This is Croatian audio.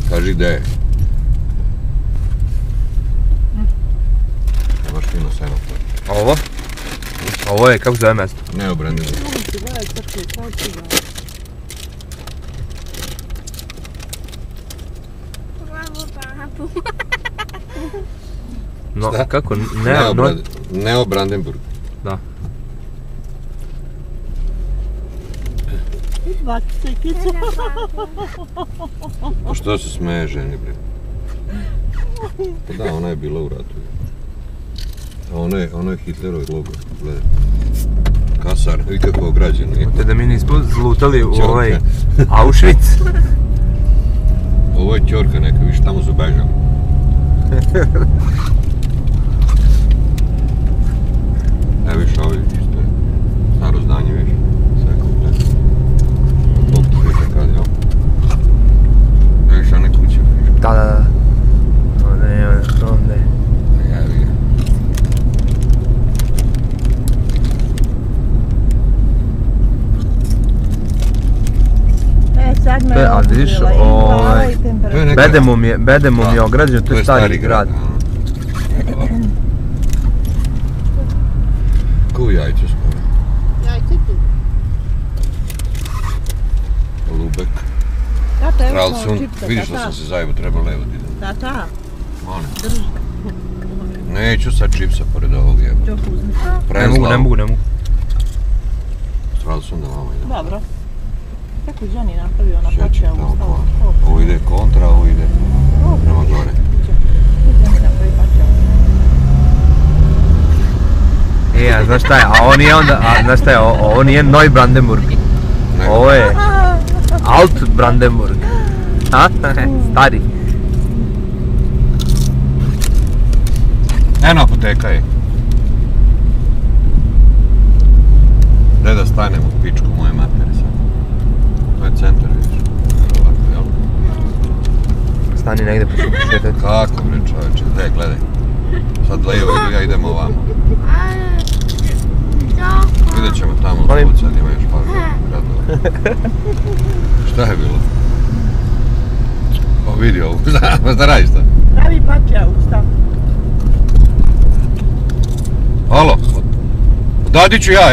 Kaži gde je. Nemaš fino seno. A ovo? Ovo je, kako zove mjesto? Neobrandivo. No, kako? Neobrandenburg. Da. A što se smeje ženi, bre? Pa da, ona je bila u ratu. Ono je Hitlerov logor, gledaj. Kasar, i kako je ograđeno. Te da mi nismo zlutali u ovaj Auschwitz. Ovo je ćorka neka, viš tamo su bežali. Ne, viš, ovi isto je staro zdanje, viš. Sve kompletno. Bog ti sveta kad, jel? Ne, viš, one kuće, viš. Da. Onda je. Jevi ga. To je, a vidiš, Bedemom je ograđen, to je stari grad. Koju jajcu skoro? Jajce tu. Lubek. Tata, evo Stralsund, smo čipsa, vidiš da sam se zajebo, treba levo ti idem. Tata, Molim. drži. Neću sad čipsa pored ovog jeba. Čok uzmi. Ne mogu. Stralsunda mama ide. Dobro. Kako je Johnny napravio na Šeće pače tamo ovo pa. stalo? Ovo ide kontra, ovo ide prema gore. Johnny napravi pače ovo. A znaš šta je, a ovo nije onda, znaš šta je, ovo nije Neubrandenburg. Ovo je Alt-Brandenburg. Stari. Eno apoteka je. Gdje da stanem u pičku moje matere sad? To je centar, vidiš. Ovako, jel? Stani negdje pa ću šetati. Kako bre čoveče, gdje, gledaj. Sad lijevo idu, ja idem ovamo. Vidjet ćemo tamo u sad ima još par gradova. Šta je bilo? Pa vidi ovo, šta radiš to? Pravi pače ovo, stav. Halo? Odadi ću ja,